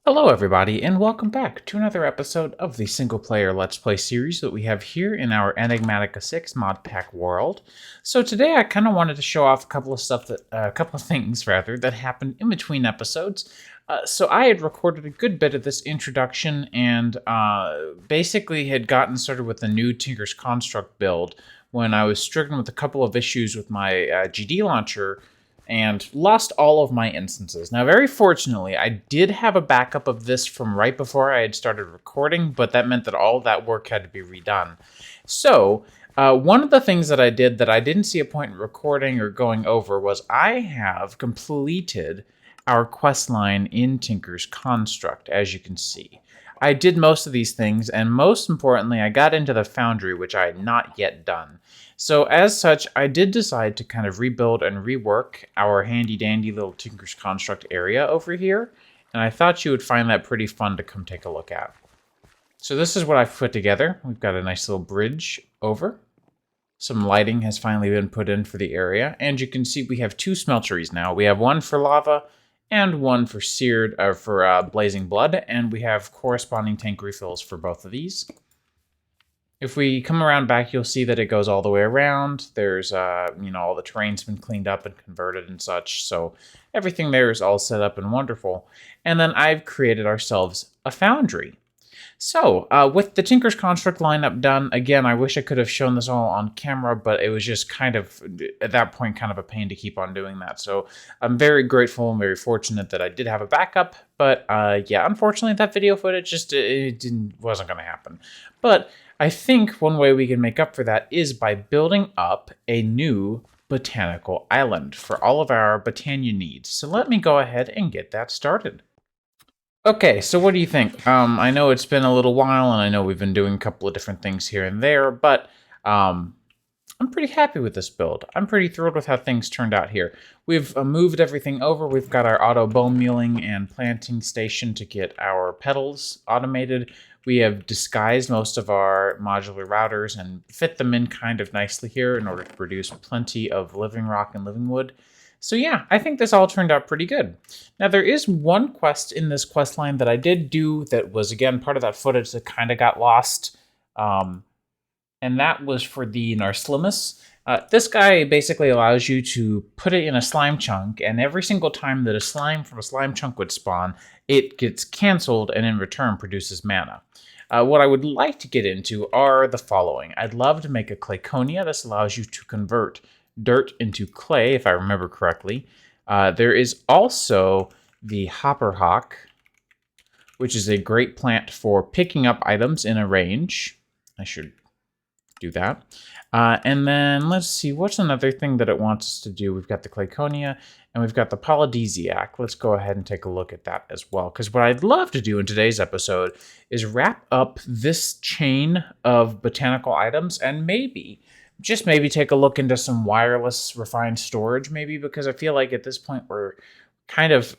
Hello everybody, and welcome back to another episode of the single-player Let's Play series that we have here in our Enigmatica 6 mod pack world. So today I kind of wanted to show off a couple of things that happened in between episodes. So I had recorded a good bit of this introduction and basically had gotten started with the new Tinker's Construct build when I was stricken with a couple of issues with my GD launcher and lost all of my instances. Now, very fortunately, I did have a backup of this from right before I had started recording, but that meant that all of that work had to be redone. So, one of the things that I did that I didn't see a point in recording or going over was I have completed our quest line in Tinker's Construct, as you can see. I did most of these things, and most importantly, I got into the Foundry, which I had not yet done. So as such, I did decide to kind of rebuild and rework our handy-dandy little Tinker's Construct area over here, and I thought you would find that pretty fun to come take a look at. So this is what I've put together. We've got a nice little bridge over. Some lighting has finally been put in for the area, and you can see we have two smelteries now. We have one for lava, and one for blazing blood, and we have corresponding tank refills for both of these. If we come around back, you'll see that it goes all the way around. There's, all the terrain's been cleaned up and converted and such, so everything there is all set up and wonderful. And then I've created ourselves a foundry. So, with the Tinker's Construct lineup done, again, I wish I could have shown this all on camera, but it was just kind of, at that point, kind of a pain to keep on doing that. So, I'm very grateful and very fortunate that I did have a backup, but yeah, unfortunately, that video footage just wasn't going to happen. But I think one way we can make up for that is by building up a new botanical island for all of our Botania needs. So let me go ahead and get that started. Okay, so what do you think? I know it's been a little while, and I know we've been doing a couple of different things here and there, but I'm pretty happy with this build. I'm pretty thrilled with how things turned out here. We've moved everything over. We've got our auto bone mealing and planting station to get our petals automated. We have disguised most of our modular routers and fit them in kind of nicely here in order to produce plenty of living rock and living wood. So yeah, I think this all turned out pretty good. Now there is one quest in this quest line that I did do that was, again, part of that footage that kind of got lost. And that was for the Narslimus. This guy basically allows you to put it in a slime chunk, and every single time that a slime from a slime chunk would spawn, it gets canceled and in return produces mana. What I would like to get into are the following. I'd love to make a Clayconia. This allows you to convert dirt into clay, if I remember correctly. There is also the hopperhock, which is a great plant for picking up items in a range. I should do that. And then let's see, what's another thing that it wants us to do? We've got the Clayconia and we've got the polydesiac. Let's go ahead and take a look at that as well. Because what I'd love to do in today's episode is wrap up this chain of botanical items and maybe take a look into some wireless refined storage, maybe, because I feel like at this point we're kind of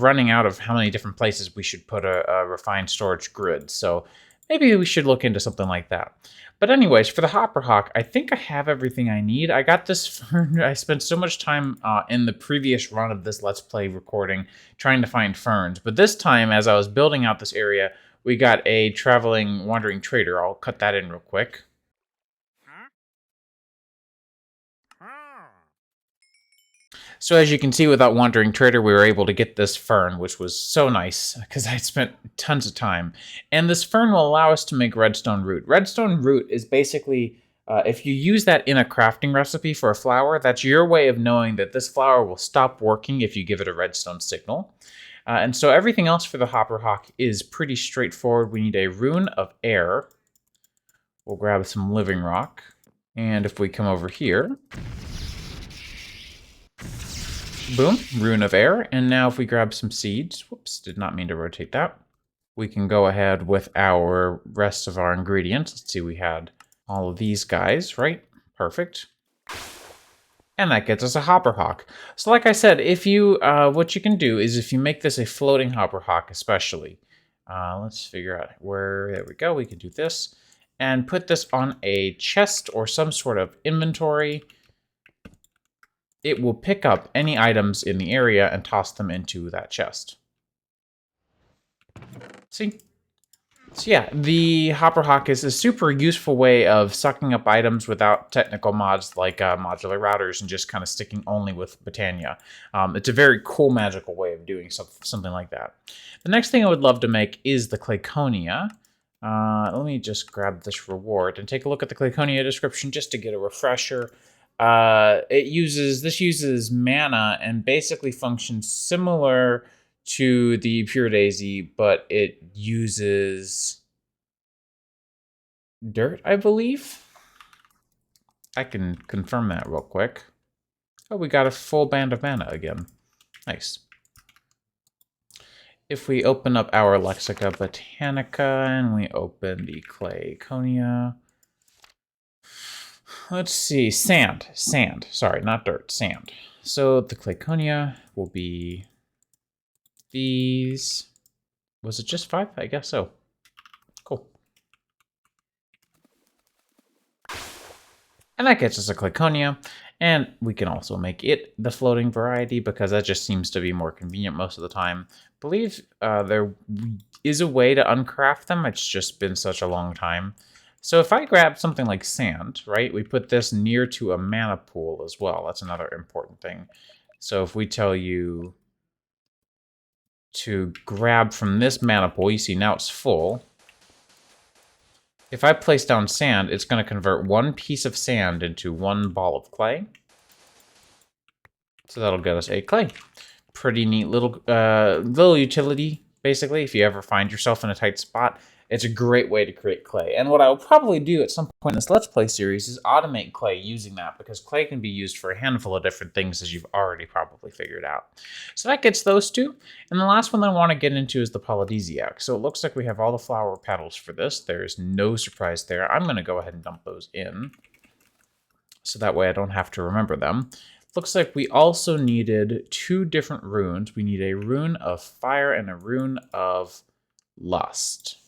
running out of how many different places we should put a refined storage grid. So maybe we should look into something like that. But anyways, for the hopperhock, I think I have everything I need. I got this fern. I spent so much time in the previous run of this Let's Play recording trying to find ferns. But this time, as I was building out this area, we got a traveling wandering trader. I'll cut that in real quick. So as you can see, without Wandering Trader, we were able to get this fern, which was so nice because I spent tons of time. And this fern will allow us to make redstone root. Redstone root is basically, if you use that in a crafting recipe for a flower, that's your way of knowing that this flower will stop working if you give it a redstone signal. And so everything else for the hopperhock is pretty straightforward. We need a Rune of Air. We'll grab some living rock. And if we come over here, boom, Rune of Air. And now if we grab some seeds, whoops, did not mean to rotate that. We can go ahead with our rest of our ingredients. Let's see, we had all of these guys, right? Perfect. And that gets us a hopperhock. So like I said, if you, what you can do is if you make this a floating hopperhock especially, let's figure out where, there we go, we can do this. And put this on a chest or some sort of inventory. It will pick up any items in the area and toss them into that chest. See? So yeah, the Hopper Hawk is a super useful way of sucking up items without technical mods like modular routers and just kind of sticking only with Botania. It's a very cool magical way of doing something like that. The next thing I would love to make is the Clayconia. Let me just grab this reward and take a look at the Clayconia description just to get a refresher. This uses mana and basically functions similar to the Pure Daisy, but it uses dirt, I believe. I can confirm that real quick. Oh, we got a full band of mana again. Nice. If we open up our Lexica Botanica and we open the Clayconia. Let's see, sand. Sorry, not dirt, sand. So the Clayconia will be these. Was it just 5? I guess so. Cool. And that gets us a Clayconia. And we can also make it the floating variety because that just seems to be more convenient most of the time. I believe there is a way to uncraft them. It's just been such a long time. So if I grab something like sand, right, we put this near to a mana pool as well. That's another important thing. So if we tell you to grab from this mana pool, you see now it's full. If I place down sand, it's going to convert one piece of sand into one ball of clay. So that'll get us a clay. Pretty neat little utility, basically. If you ever find yourself in a tight spot, it's a great way to create clay. And what I will probably do at some point in this Let's Play series is automate clay using that, because clay can be used for a handful of different things, as you've already probably figured out. So that gets those two. And the last one that I want to get into is the Polydesiac. So it looks like we have all the flower petals for this. There's no surprise there. I'm going to go ahead and dump those in, so that way I don't have to remember them. Looks like we also needed 2 different runes. We need a Rune of Fire and a Rune of Lust.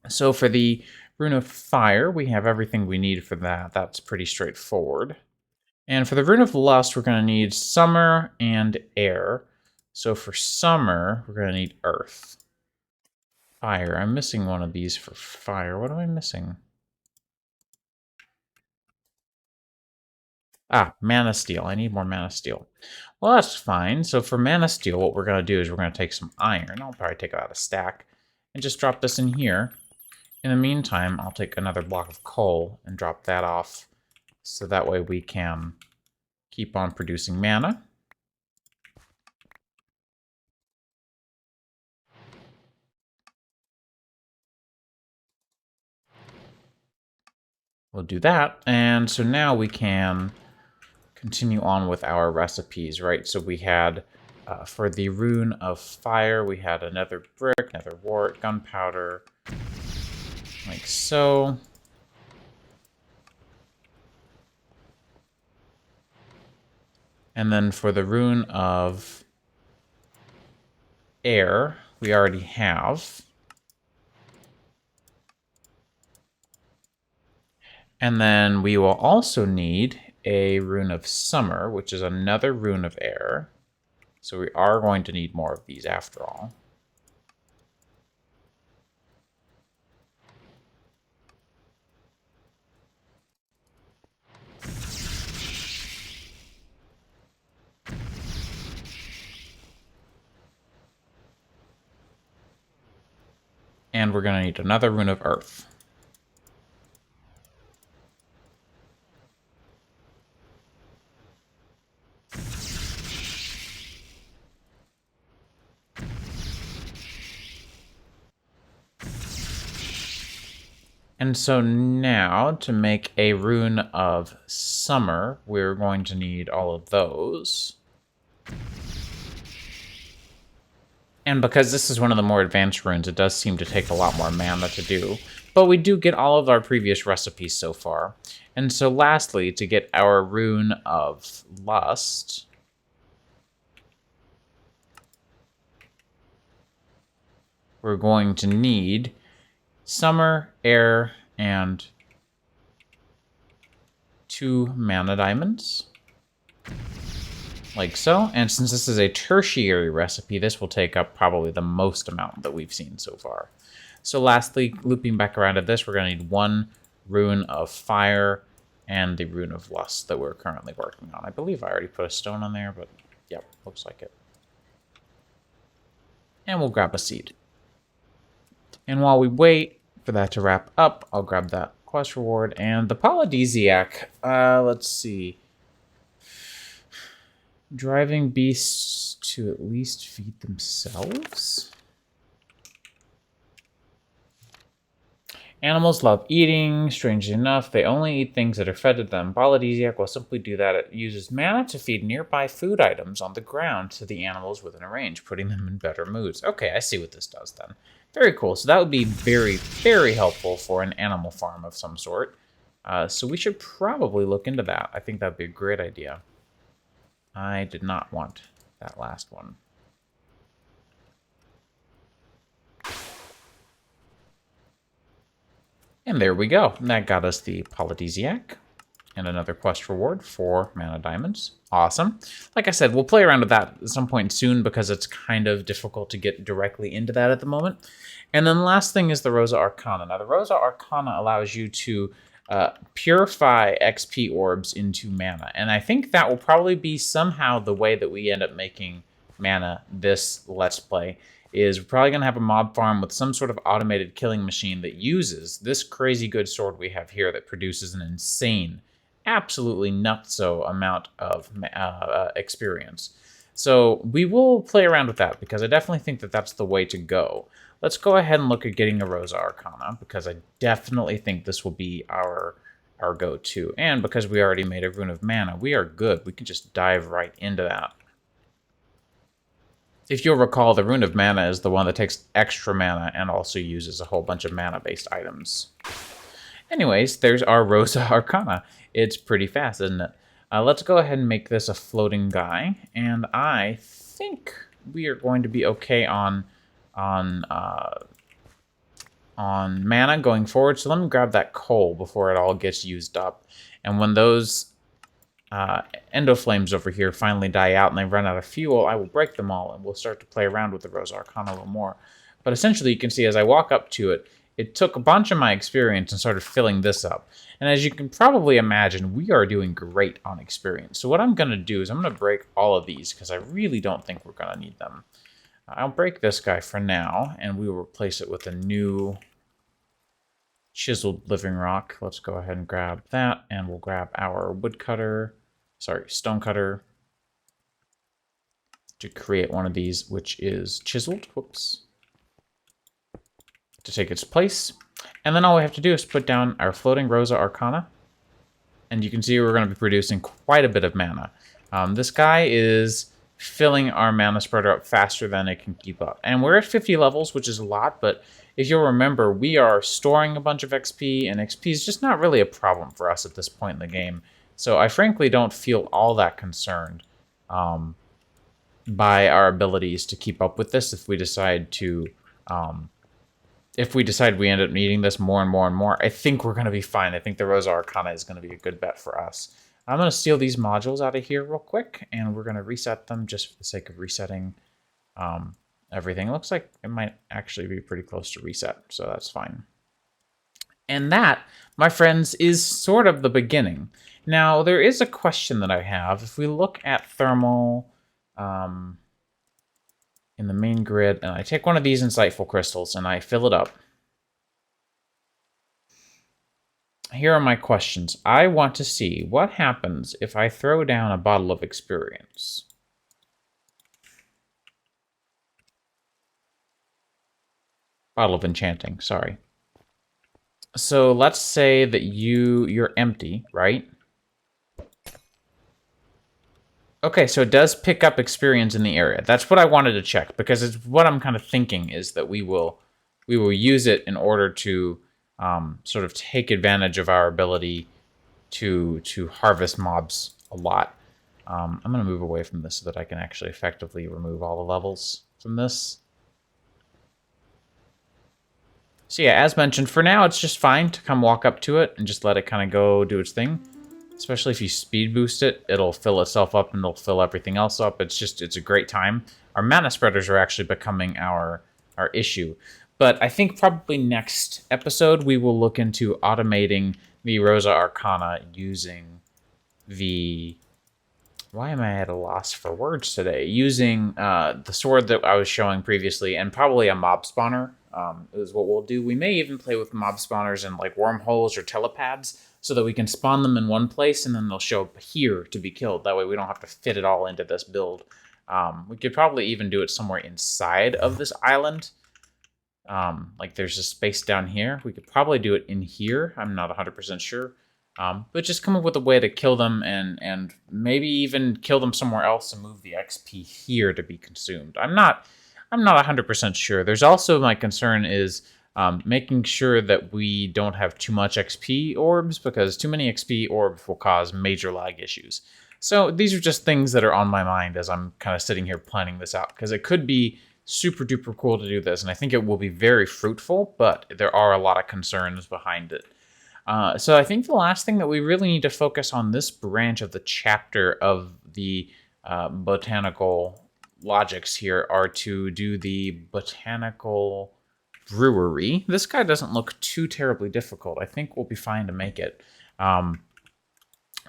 So for the Rune of Fire, we have everything we need for that. That's pretty straightforward. And for the Rune of Lust, we're going to need Summer and Air. So for Summer, we're going to need Earth. Fire. I'm missing one of these for Fire. What am I missing? Ah, Mana Steel. I need more Mana Steel. Well, that's fine. So for Mana Steel, what we're going to do is we're going to take some iron. I'll probably take out a stack and just drop this in here. In the meantime, I'll take another block of coal and drop that off, so that way we can keep on producing mana. We'll do that, and so now we can continue on with our recipes, right? So we had, for the Rune of Fire, we had another brick, another wart, gunpowder, like so. And then for the Rune of Air, we already have. And then we will also need a Rune of Summer, which is another Rune of Air. So we are going to need more of these after all. And we're going to need another Rune of Earth. And so now, to make a Rune of Summer, we're going to need all of those. And because this is one of the more advanced runes, it does seem to take a lot more mana to do. But we do get all of our previous recipes so far. And so lastly, to get our Rune of Lust, we're going to need Summer, Air, and 2 mana diamonds. like so. And since this is a tertiary recipe, this will take up probably the most amount that we've seen so far. So lastly, looping back around to this, we're going to need 1 Rune of Fire and the Rune of Lust that we're currently working on. I believe I already put a stone on there, but yep, looks like it. And we'll grab a seed. And while we wait for that to wrap up, I'll grab that quest reward and the Polydesiac. Let's see. Driving beasts to at least feed themselves? Animals love eating. Strangely enough, they only eat things that are fed to them. Polydesiac will simply do that. It uses mana to feed nearby food items on the ground to the animals within a range, putting them in better moods. Okay, I see what this does then. Very cool. So that would be very, very helpful for an animal farm of some sort. So we should probably look into that. I think that would be a great idea. I did not want that last one. And there we go. That got us the Polydesiac and another quest reward for mana diamonds. Awesome. Like I said, we'll play around with that at some point soon because it's kind of difficult to get directly into that at the moment. And then the last thing is the Rosa Arcana. Now, the Rosa Arcana allows you to purify XP orbs into mana. And I think that will probably be somehow the way that we end up making mana this Let's Play. Is we're probably going to have a mob farm with some sort of automated killing machine that uses this crazy good sword we have here that produces an insane, absolutely nutso amount of experience. So we will play around with that because I definitely think that that's the way to go. Let's go ahead and look at getting a Rosa Arcana because I definitely think this will be our go-to. And because we already made a Rune of Mana, we are good. We can just dive right into that. If you'll recall, the Rune of Mana is the one that takes extra mana and also uses a whole bunch of mana-based items. Anyways, there's our Rosa Arcana. It's pretty fast, isn't it? Let's go ahead and make this a floating guy, and I think we are going to be okay on mana going forward. So let me grab that coal before it all gets used up. And when those endoflames over here finally die out and they run out of fuel, I will break them all and we'll start to play around with the Rosa Arcana a little more. But essentially you can see as I walk up to it, it took a bunch of my experience and started filling this up. And as you can probably imagine, we are doing great on experience. So what I'm going to do is I'm going to break all of these because I really don't think we're going to need them. I'll break this guy for now and we will replace it with a new chiseled living rock. Let's go ahead and grab that and we'll grab our stone cutter to create one of these, which is chiseled, whoops, to take its place. And then all we have to do is put down our floating Rosa Arcana. And you can see we're going to be producing quite a bit of mana. This guy is filling our mana spreader up faster than it can keep up. And we're at 50 levels, which is a lot, but if you'll remember, we are storing a bunch of XP, and XP is just not really a problem for us at this point in the game. So I frankly don't feel all that concerned by our abilities to keep up with this if we decide to, we end up needing this more and more and more. I think we're going to be fine. I think the Rosa Arcana is going to be a good bet for us. I'm going to steal these modules out of here real quick, and we're going to reset them just for the sake of resetting everything. It looks like it might actually be pretty close to reset, so that's fine. And that, my friends, is sort of the beginning. Now, there is a question that I have. If we look at thermal in the main grid, and I take one of these insightful crystals and I fill it up. Here are my questions. I want to see what happens if I throw down a bottle of experience. Bottle of enchanting, sorry. So let's say that you're empty, right? Okay, so it does pick up experience in the area. That's what I wanted to check, because it's what I'm kind of thinking is that we will use it in order to sort of take advantage of our ability to harvest mobs a lot. I'm going to move away from this so that I can actually effectively remove all the levels from this. So yeah, as mentioned, for now it's just fine to come walk up to it and just let it kind of go do its thing. Especially if you speed boost it, it'll fill itself up and it'll fill everything else up. It's a great time. Our mana spreaders are actually becoming our issue. But I think probably next episode we will look into automating the Rosa Arcana using the... Why am I at a loss for words today? Using the sword that I was showing previously, and probably a mob spawner is what we'll do. We may even play with mob spawners in like wormholes or telepads, so that we can spawn them in one place and then they'll show up here to be killed. That way we don't have to fit it all into this build. We could probably even do it somewhere inside of this island. Like there's a space down here. We could probably do it in here. I'm not 100% sure. But just come up with a way to kill them and maybe even kill them somewhere else and move the XP here to be consumed. I'm not 100% sure. There's also my concern is making sure that we don't have too much XP orbs, because too many XP orbs will cause major lag issues. So these are just things that are on my mind as I'm kind of sitting here planning this out, because it could be super duper cool to do this, and I think it will be very fruitful, but there are a lot of concerns behind it. So I think the last thing that we really need to focus on this branch of the chapter of the botanical logics here are to do the Botanical Brewery. This guy doesn't look too terribly difficult. I think we'll be fine to make it.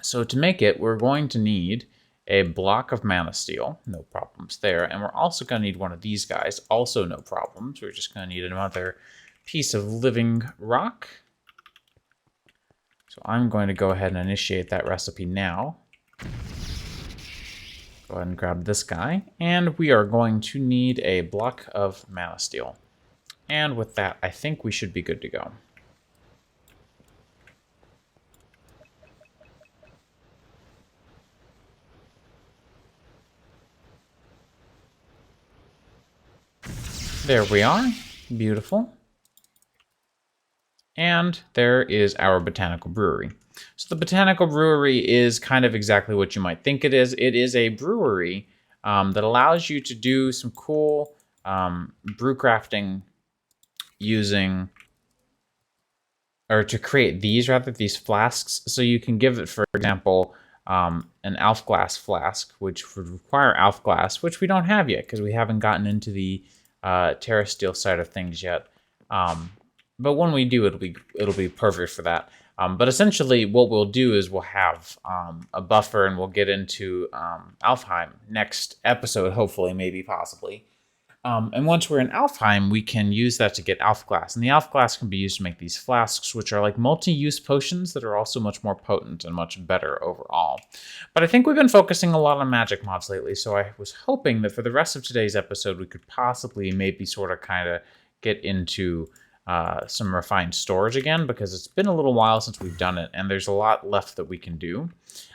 So to make it, we're going to need a block of mana steel. No problems there. And we're also going to need one of these guys. Also no problems. We're just going to need another piece of living rock. So I'm going to go ahead and initiate that recipe now. Go ahead and grab this guy. And we are going to need a block of mana steel. And with that, I think we should be good to go. There we are. Beautiful. And there is our Botanical Brewery. So the Botanical Brewery is kind of exactly what you might think it is. It is a brewery that allows you to do some cool brew crafting using, or to create these flasks. So you can give it, for example, an Alf glass flask, which would require Alf glass, which we don't have yet because we haven't gotten into the Terra Steel side of things yet. But when we do, it'll be perfect for that. But essentially, what we'll do is we'll have a buffer, and we'll get into Alfheim next episode, hopefully, maybe, possibly. And once we're in Alfheim, we can use that to get Alf glass. And the Alf glass can be used to make these flasks, which are like multi-use potions that are also much more potent and much better overall. But I think we've been focusing a lot on magic mods lately, so I was hoping that for the rest of today's episode, we could possibly maybe sort of kind of get into some refined storage again, because it's been a little while since we've done it, and there's a lot left that we can do.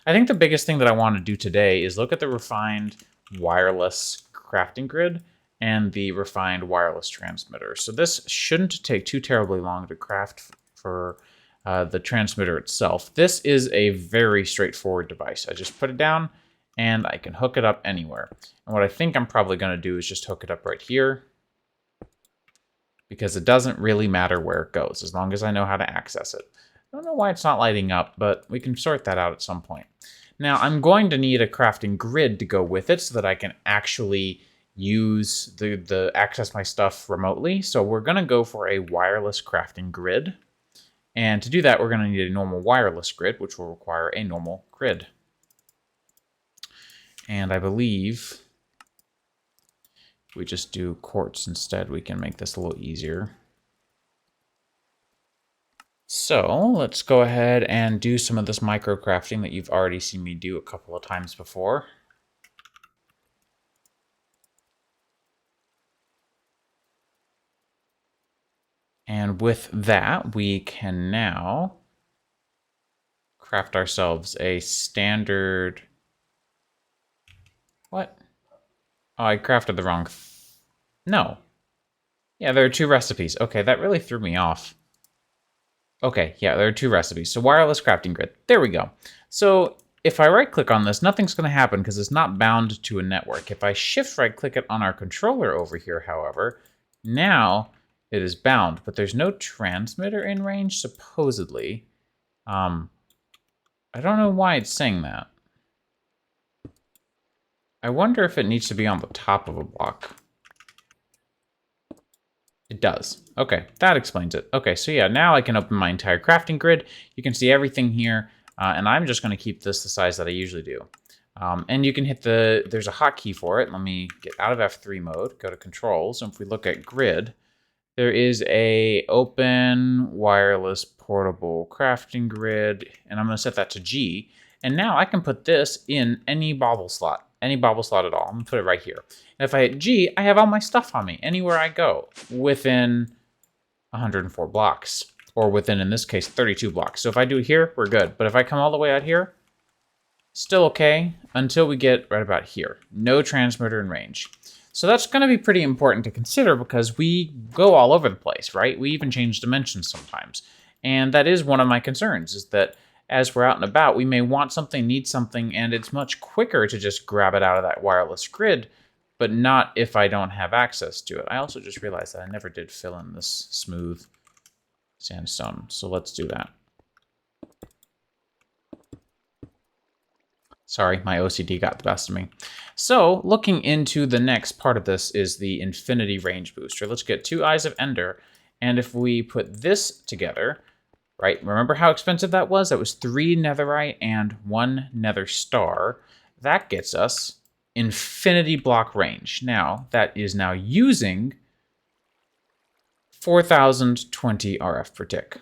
I think the biggest thing that I want to do today is look at the refined wireless crafting grid and the refined wireless transmitter. So this shouldn't take too terribly long to craft for the transmitter itself. This is a very straightforward device. I just put it down, and I can hook it up anywhere. And what I think I'm probably going to do is just hook it up right here, because it doesn't really matter where it goes, as long as I know how to access it. I don't know why it's not lighting up, but we can sort that out at some point. Now, I'm going to need a crafting grid to go with it so that I can actually use the access my stuff remotely. So we're going to go for a wireless crafting grid. And to do that, we're going to need a normal wireless grid, which will require a normal grid. And I believe we just do quartz instead, we can make this a little easier. So let's go ahead and do some of this micro crafting that you've already seen me do a couple of times before. And with that, we can now craft ourselves a standard... What? Oh, I crafted the wrong... No. Yeah, there are two recipes. Okay, that really threw me off. Okay, yeah, there are two recipes. So wireless crafting grid. There we go. So if I right-click on this, nothing's going to happen because it's not bound to a network. If I shift right-click it on our controller over here, however, now it is bound, but there's no transmitter in range, supposedly. I don't know why it's saying that. I wonder if it needs to be on the top of a block. It does. Okay, that explains it. Okay, so yeah, now I can open my entire crafting grid. You can see everything here, and I'm just going to keep this the size that I usually do. And you can hit there's a hotkey for it. Let me get out of F3 mode, go to controls, and if we look at grid, there is a open wireless portable crafting grid, and I'm going to set that to G. And now I can put this in any bobble slot at all. I'm going to put it right here. And if I hit G, I have all my stuff on me anywhere I go within 104 blocks, or within, in this case, 32 blocks. So if I do it here, we're good. But if I come all the way out here, still okay until we get right about here. No transmitter in range. So that's going to be pretty important to consider because we go all over the place, right? We even change dimensions sometimes. And that is one of my concerns, is that as we're out and about, we may want something, need something, and it's much quicker to just grab it out of that wireless grid, but not if I don't have access to it. I also just realized that I never did fill in this smooth sandstone, so let's do that. Sorry, my OCD got the best of me. So, looking into the next part of this is the Infinity Range Booster. Let's get 2 Eyes of Ender, and if we put this together, right, remember how expensive that was? That was 3 netherite and 1 nether star. That gets us infinity block range. Now, that is now using 4,020 RF per tick.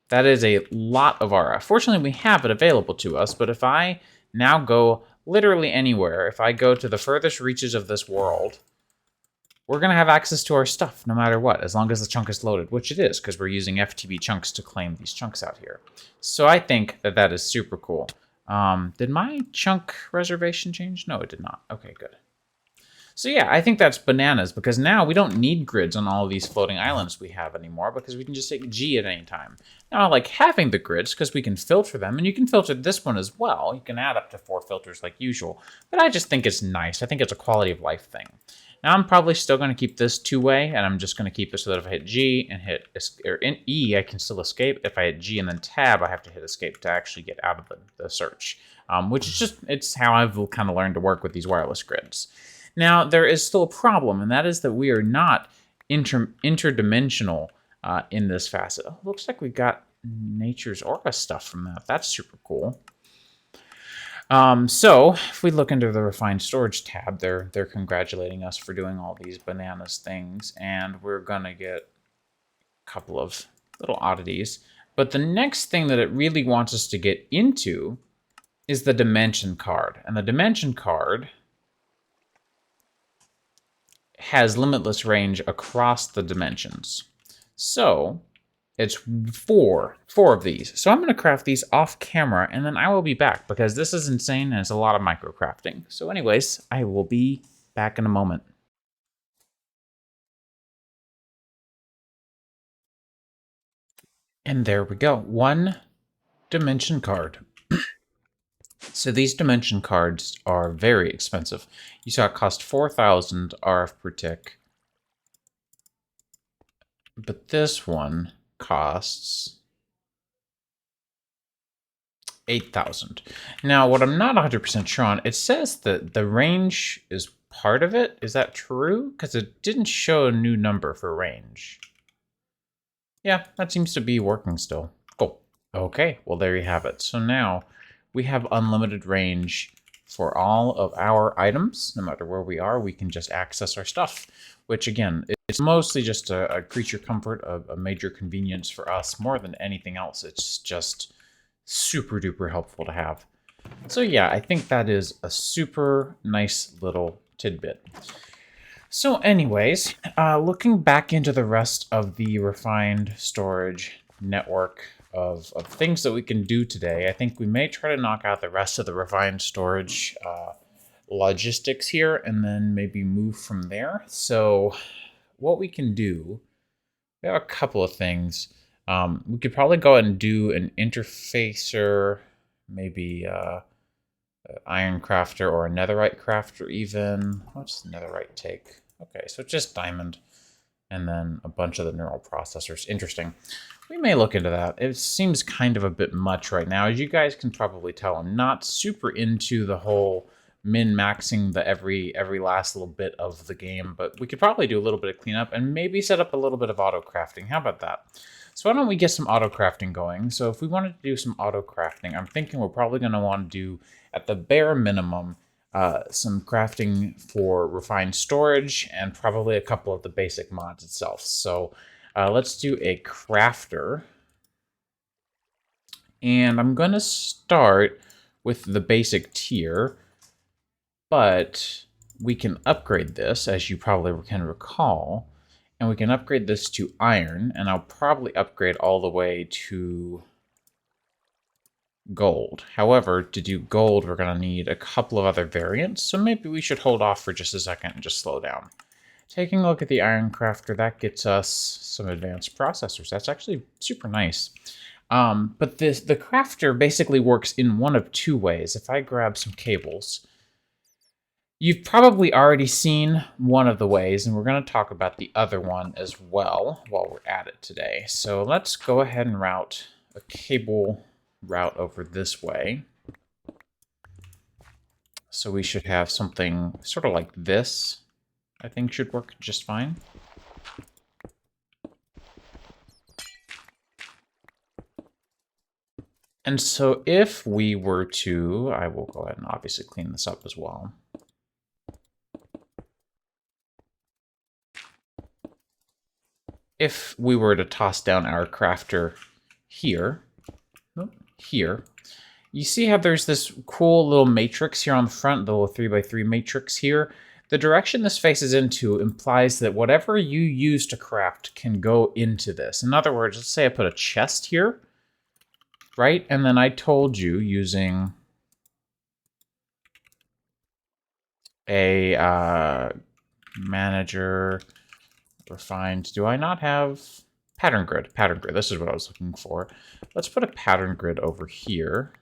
That is a lot of RF. Fortunately, we have it available to us, but if I now go literally anywhere, if I go to the furthest reaches of this world, we're going to have access to our stuff no matter what, as long as the chunk is loaded, which it is, because we're using FTB chunks to claim these chunks out here. So I think that that is super cool. Did my chunk reservation change? No, it did not. Okay, good. So yeah, I think that's bananas, because now we don't need grids on all of these floating islands we have anymore, because we can just take G at any time. Now I like having the grids, because we can filter them, and you can filter this one as well. You can add up to 4 filters like usual, but I just think it's nice. I think it's a quality of life thing. Now I'm probably still going to keep this 2-way, and I'm just going to keep it so that if I hit G and hit or in E, I can still escape. If I hit G and then tab, I have to hit escape to actually get out of the search, which is just, it's how I've kind of learned to work with these wireless grids. Now, there is still a problem, and that is that we are not interdimensional in this facet. Oh, looks like we got Nature's Aura stuff from that. That's super cool. So, if we look into the Refined Storage tab, they're congratulating us for doing all these bananas things, and we're going to get a couple of little oddities. But the next thing that it really wants us to get into is the Dimension card. And the Dimension card has limitless range across the dimensions. So it's four of these. So I'm going to craft these off camera, and then I will be back, because this is insane and it's a lot of micro crafting. So anyways, I will be back in a moment. And there we go. 1 dimension card. So these dimension cards are very expensive. You saw it cost 4,000 RF per tick. But this one costs 8,000. Now, what I'm not 100% sure on, it says that the range is part of it. Is that true? Because it didn't show a new number for range. Yeah, that seems to be working still. Cool. Okay, well, there you have it. So now we have unlimited range for all of our items. No matter where we are, we can just access our stuff, which again, it's mostly just a creature comfort, a major convenience for us more than anything else. It's just super duper helpful to have. So yeah, I think that is a super nice little tidbit. So anyways, looking back into the rest of the refined storage network of things that we can do today, I think we may try to knock out the rest of the refined storage logistics here, and then maybe move from there. So what we can do, we have a couple of things. We could probably go ahead and do an interfacer, maybe iron crafter or a netherite crafter even. What's netherite take? Okay, so just diamond. and then a bunch of the neural processors. Interesting. We may look into that. It seems kind of a bit much right now. As you guys can probably tell, I'm not super into the whole min-maxing the every last little bit of the game, but we could probably do a little bit of cleanup and maybe set up a little bit of auto-crafting. How about that? So why don't we get some auto-crafting going? So if we wanted to do some auto-crafting, I'm thinking we're probably going to want to do, at the bare minimum, some crafting for refined storage and probably a couple of the basic mods itself. So let's do a crafter. And I'm going to start with the basic tier, but we can upgrade this, as you probably can recall, and we can upgrade this to iron, and I'll probably upgrade all the way to gold. However, to do gold, we're going to need a couple of other variants, so maybe we should hold off for just a second and just slow down. Taking a look at the iron crafter, that gets us some advanced processors. That's actually super nice. But the crafter basically works in one of two ways. If I grab some cables, you've probably already seen one of the ways, and we're going to talk about the other one as well while we're at it today. So let's go ahead and route a cable route over this way. So we should have something sort of like this, I think should work just fine. And so if we were to, I will go ahead and obviously clean this up as well. If we were to toss down our crafter here, you see how there's this cool little matrix here on the front, the little 3x3 matrix here? The direction this faces into implies that whatever you use to craft can go into this. In other words, let's say I put a chest here, right? And then I told you using a manager refined. Do I not have pattern grid? Pattern grid. This is what I was looking for. Let's put a pattern grid over here.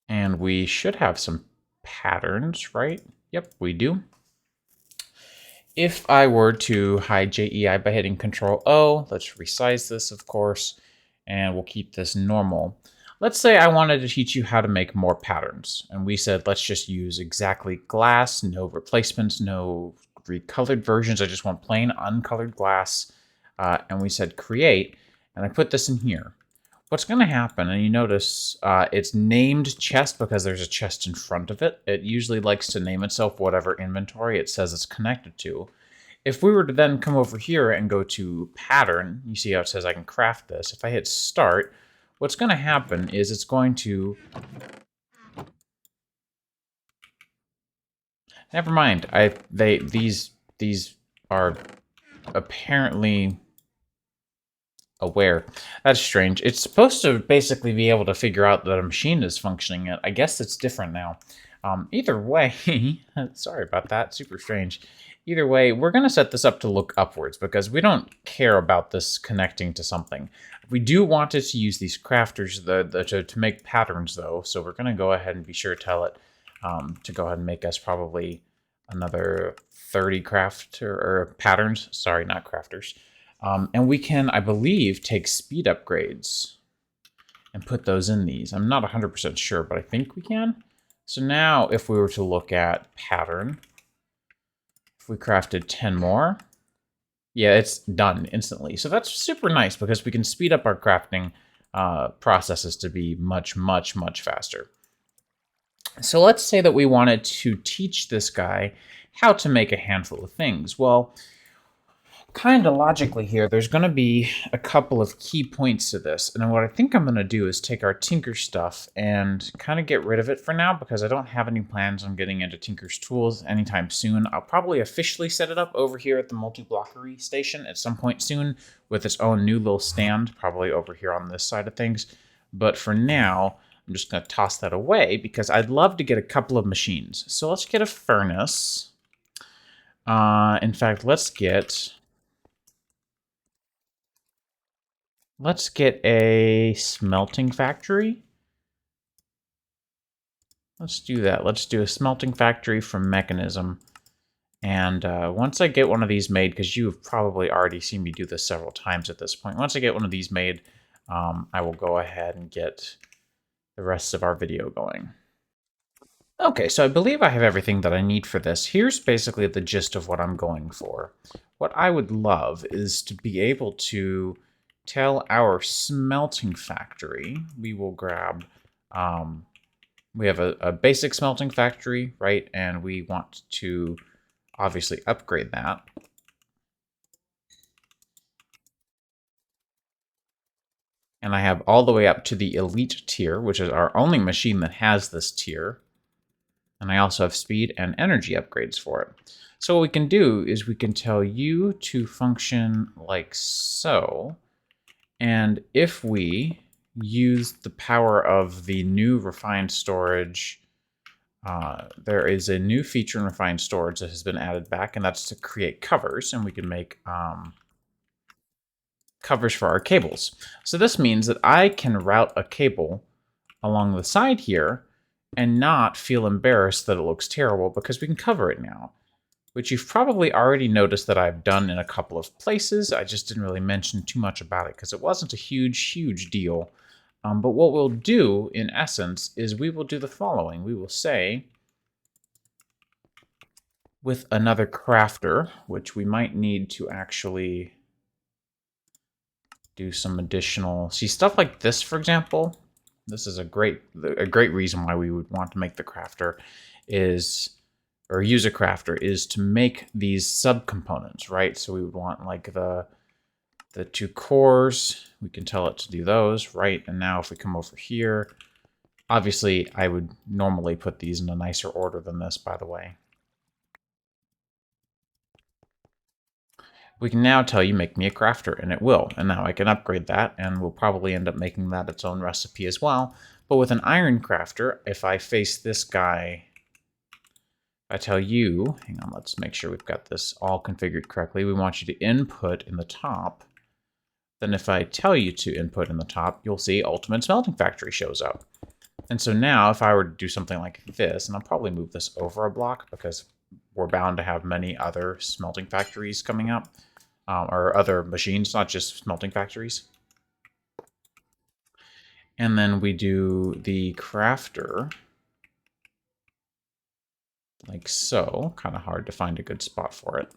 And we should have some patterns, right? Yep, we do. If I were to hide JEI by hitting Control O, let's resize this, of course, and we'll keep this normal. Let's say I wanted to teach you how to make more patterns, and we said let's just use exactly glass, no replacements, no recolored versions. I just want plain uncolored glass, and we said create, and I put this in here. What's going to happen, and you notice it's named chest because there's a chest in front of it. It usually likes to name itself whatever inventory it says it's connected to. If we were to then come over here and go to pattern, you see how it says I can craft this. If I hit start, what's going to happen is it's going to... Never mind. These are apparently aware. That's strange. It's supposed to basically be able to figure out that a machine is functioning. I guess it's different now. Either way, sorry about that. Super strange. Either way, we're going to set this up to look upwards because we don't care about this connecting to something. We do want it to use these crafters to make patterns, though. So we're going to go ahead and be sure to tell it to go ahead and make us probably another 30 patterns. Sorry, not crafters. And we can, I believe, take speed upgrades and put those in these. I'm not 100% sure, but I think we can. So now if we were to look at pattern, if we crafted 10 more, yeah, it's done instantly. So that's super nice because we can speed up our crafting processes to be much, much, much faster. So let's say that we wanted to teach this guy how to make a handful of things. Well, kind of logically here, there's going to be a couple of key points to this. And what I think I'm going to do is take our Tinker stuff and kind of get rid of it for now because I don't have any plans on getting into Tinker's tools anytime soon. I'll probably officially set it up over here at the multi-blockery station at some point soon with its own new little stand, probably over here on this side of things. But for now, I'm just going to toss that away because I'd love to get a couple of machines. So let's get a furnace. In fact, let's get a smelting factory. Let's do that. Let's do a smelting factory from mechanism. And once I get one of these made, because you've probably already seen me do this several times at this point, once I get one of these made, I will go ahead and get the rest of our video going. Okay, so I believe I have everything that I need for this. Here's basically the gist of what I'm going for. What I would love is to be able to tell our smelting factory, we will grab, we have a basic smelting factory, right? And we want to obviously upgrade that. And I have all the way up to the elite tier, which is our only machine that has this tier. And I also have speed and energy upgrades for it. So what we can do is we can tell you to function like so. And if we use the power of the new refined storage, there is a new feature in refined storage that has been added back, and that's to create covers. And we can make covers for our cables. So this means that I can route a cable along the side here and not feel embarrassed that it looks terrible because we can cover it now, which you've probably already noticed that I've done in a couple of places. I just didn't really mention too much about it because it wasn't a huge deal. But what we'll do, in essence, is we will do the following. We will say, with another crafter, which we might need to actually do some additional... See, stuff like this, for example, this is a great reason why we would want to make the crafter is, or use a crafter, is to make these subcomponents, right? So we would want like the two cores. We can tell it to do those, right? And now if we come over here, obviously I would normally put these in a nicer order than this, by the way. We can now tell you, make me a crafter, and it will. And now I can upgrade that, and we'll probably end up making that its own recipe as well. But with an iron crafter, if I face this guy, I tell you, hang on, let's make sure we've got this all configured correctly. We want you to input in the top. Then if I tell you to input in the top, you'll see Ultimate Smelting Factory shows up. And so now if I were to do something like this, and I'll probably move this over a block because we're bound to have many other smelting factories coming up, or other machines, not just smelting factories. And then we do the crafter like so. Kind of hard to find a good spot for it.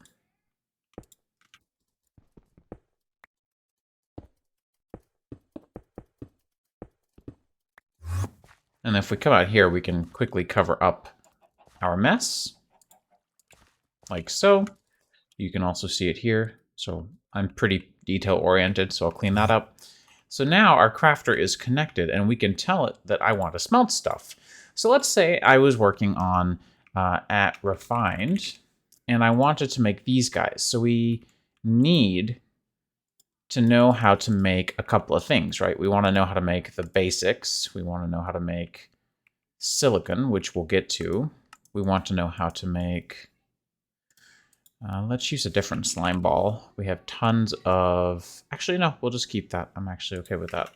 And if we come out here, we can quickly cover up our mess like so. You can also see it here. So I'm pretty detail oriented, so I'll clean that up. So now our crafter is connected and we can tell it that I want to smelt stuff. So let's say I was working on at refined and I wanted to make these guys. So we need to know how to make a couple of things, right? We want to know how to make the basics. We want to know how to make silicon, which we'll get to. We want to know how to make... let's use a different slime ball. We have tons of... Actually, no, we'll just keep that. I'm actually okay with that.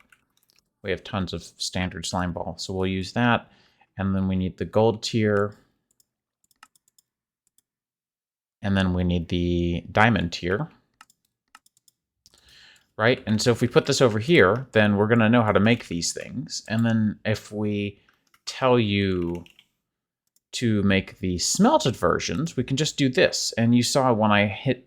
We have tons of standard slime ball, so we'll use that. And then we need the gold tier. And then we need the diamond tier. Right? And so if we put this over here, then we're going to know how to make these things. And then if we tell you to make the smelted versions, we can just do this. And you saw when I hit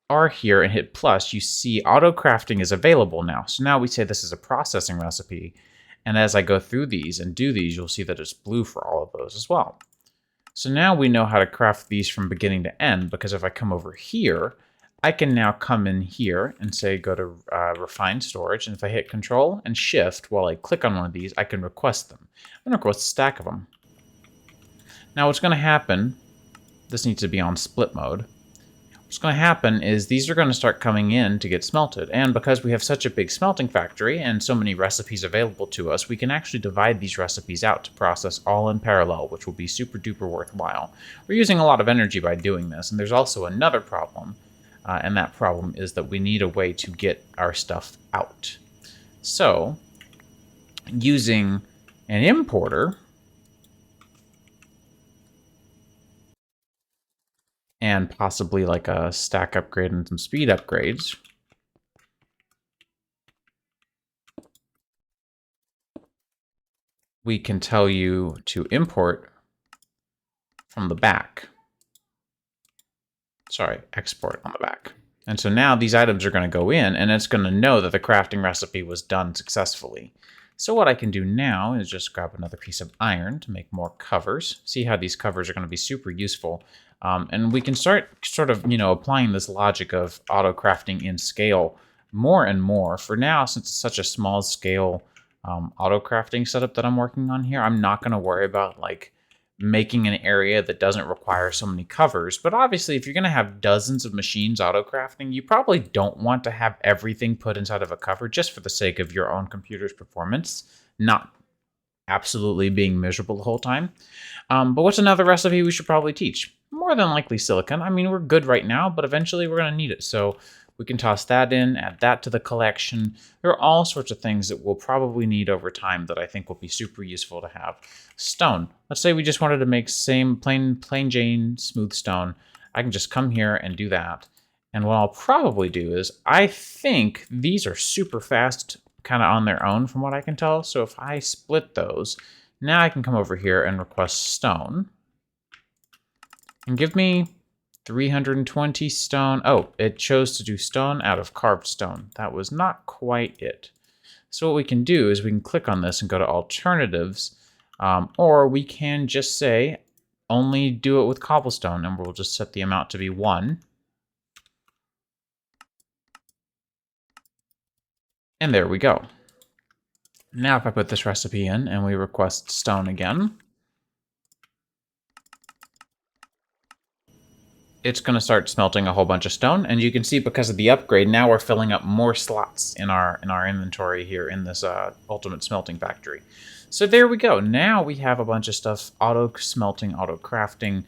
R here and hit plus, you see auto crafting is available now. So now we say this is a processing recipe. And as I go through these and do these, you'll see that it's blue for all of those as well. So now we know how to craft these from beginning to end, because if I come over here, I can now come in here and say go to refine storage. And if I hit control and shift while I click on one of these, I can request them. I'm going to request a stack of them. Now what's going to happen, this needs to be on split mode. What's going to happen is these are going to start coming in to get smelted. And because we have such a big smelting factory and so many recipes available to us, we can actually divide these recipes out to process all in parallel, which will be super duper worthwhile. We're using a lot of energy by doing this. And there's also another problem. And that problem is that we need a way to get our stuff out. So using an importer, and possibly like a stack upgrade and some speed upgrades, we can tell you to import from the back. Sorry, export on the back. And so now these items are going to go in, and it's going to know that the crafting recipe was done successfully. So what I can do now is just grab another piece of iron to make more covers. See how these covers are going to be super useful. And we can start sort of, applying this logic of auto crafting in scale more and more. For now, since it's such a small scale auto crafting setup that I'm working on here, I'm not going to worry about like making an area that doesn't require so many covers. But obviously, if you're going to have dozens of machines auto-crafting, you probably don't want to have everything put inside of a cover just for the sake of your own computer's performance, not absolutely being miserable the whole time. But what's another recipe we should probably teach? More than likely silicon. I mean, we're good right now, but eventually we're going to need it. So we can toss that in, add that to the collection. There are all sorts of things that we'll probably need over time that I think will be super useful to have. Stone. Let's say we just wanted to make same plain Jane smooth stone. I can just come here and do that. And what I'll probably do is, I think these are super fast kind of on their own from what I can tell. So if I split those, now I can come over here and request stone. And give me 320 stone. Oh, it chose to do stone out of carved stone. That was not quite it. So what we can do is we can click on this and go to alternatives, or we can just say only do it with cobblestone, and we'll just set the amount to be 1. And there we go. Now if I put this recipe in and we request stone again, it's going to start smelting a whole bunch of stone, and you can see because of the upgrade, now we're filling up more slots in our inventory here in this ultimate smelting factory. So there we go. Now we have a bunch of stuff auto smelting, auto crafting,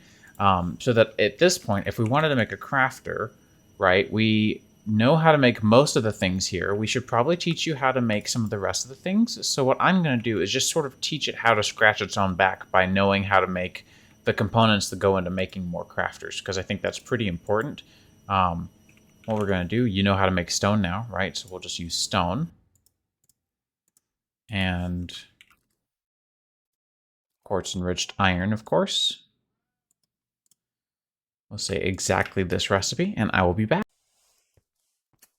so that at this point, if we wanted to make a crafter, right, we know how to make most of the things here. We should probably teach you how to make some of the rest of the things. So what I'm going to do is just sort of teach it how to scratch its own back by knowing how to make the components that go into making more crafters, because I think that's pretty important. What we're going to do, you know how to make stone now, right? So we'll just use stone. And quartz-enriched iron, of course. We'll say exactly this recipe, and I will be back.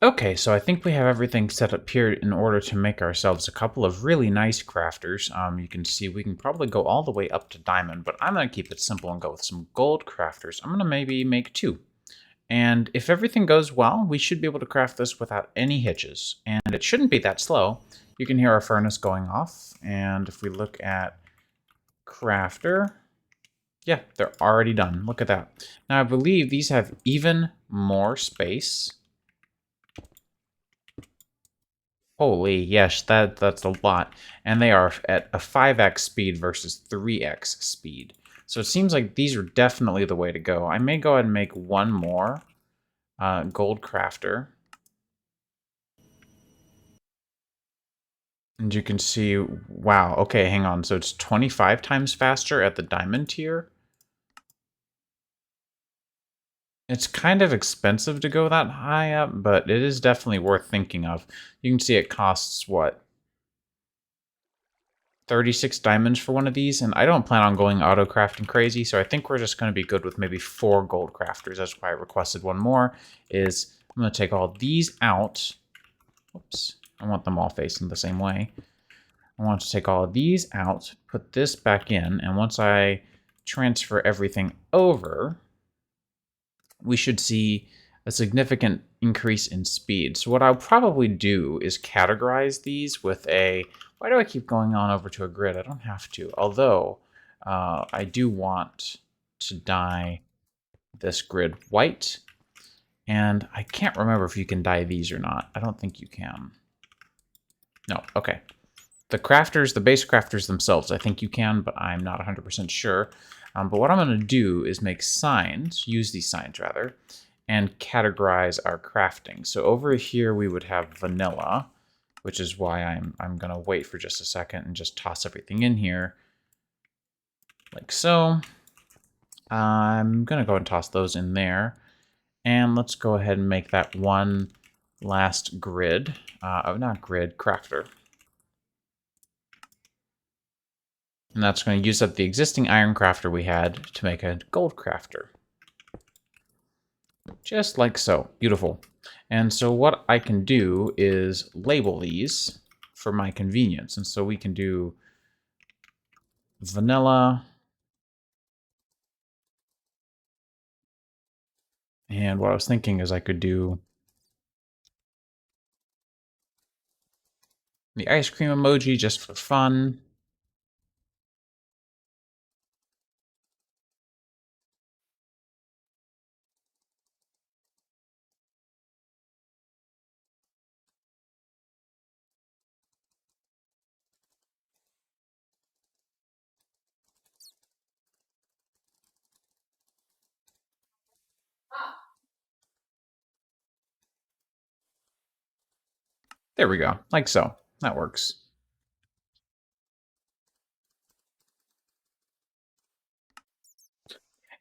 Okay, so I think we have everything set up here in order to make ourselves a couple of really nice crafters. You can see we can probably go all the way up to diamond, but I'm going to keep it simple and go with some gold crafters. I'm going to maybe make 2. And if everything goes well, we should be able to craft this without any hitches. And it shouldn't be that slow. You can hear our furnace going off. And if we look at crafter, yeah, they're already done. Look at that. Now I believe these have even more space. Holy, yes, that's a lot. And they are at a 5x speed versus 3x speed. So it seems like these are definitely the way to go. I may go ahead and make one more gold crafter. And you can see, wow, okay, hang on. So it's 25 times faster at the diamond tier. It's kind of expensive to go that high up, but it is definitely worth thinking of. You can see it costs, what, 36 diamonds for one of these, and I don't plan on going auto crafting crazy, so I think we're just going to be good with maybe 4 gold crafters. That's why I requested one more, is I'm going to take all these out. Oops, I want them all facing the same way. I want to take all of these out, put this back in, and once I transfer everything over, we should see a significant increase in speed. So what I'll probably do is categorize these with a... Why do I keep going on over to a grid? I don't have to. Although, I do want to dye this grid white. And I can't remember if you can dye these or not. I don't think you can. No, okay. The crafters, the base crafters themselves, I think you can, but I'm not 100% sure. But what I'm going to do is make signs, use these signs rather, and categorize our crafting. So over here we would have vanilla, which is why I'm going to wait for just a second and just toss everything in here, like so. I'm going to go and toss those in there. And let's go ahead and make that one last grid. Not grid, crafter. And that's going to use up the existing iron crafter we had to make a gold crafter. Just like so. Beautiful. And so what I can do is label these for my convenience. And so we can do vanilla. And what I was thinking is I could do the ice cream emoji just for fun. There we go, like so. That works.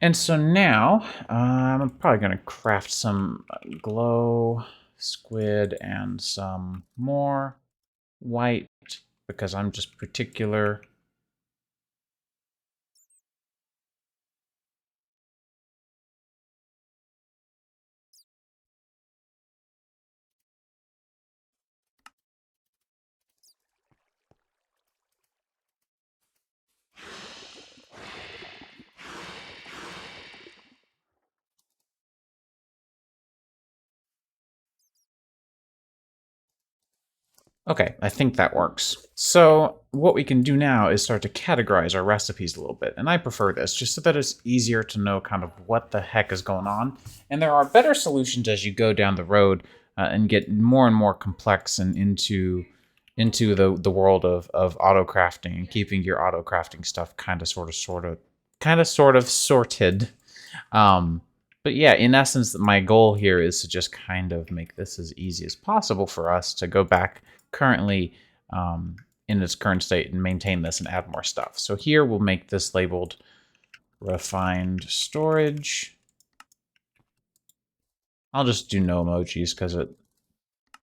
And so now, I'm probably going to craft some glow squid and some more white because I'm just particular. Okay, I think that works. So what we can do now is start to categorize our recipes a little bit. And I prefer this just so that it's easier to know kind of what the heck is going on. And there are better solutions as you go down the road and get more and more complex and into the world of auto crafting and keeping your auto crafting stuff kind of sort of sorted. But yeah, in essence, my goal here is to just kind of make this as easy as possible for us to go back currently in its current state and maintain this and add more stuff. So here we'll make this labeled refined storage. I'll just do no emojis because it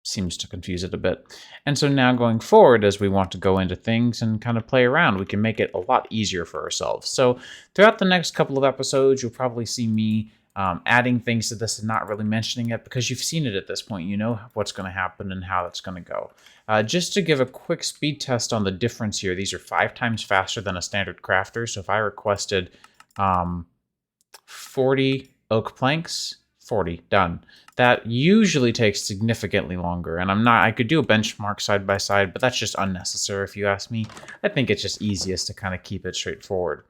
seems to confuse it a bit. And so now going forward, as we want to go into things and kind of play around, we can make it a lot easier for ourselves. So throughout the next couple of episodes, you'll probably see me adding things to this and not really mentioning it because you've seen it at this point. You know what's going to happen and how it's going to go. Just to give a quick speed test on the difference here, these are 5 times faster than a standard crafter. So if I requested 40 oak planks, 40, done. That usually takes significantly longer, and I could do a benchmark side by side, but that's just unnecessary if you ask me. I think it's just easiest to kind of keep it straightforward.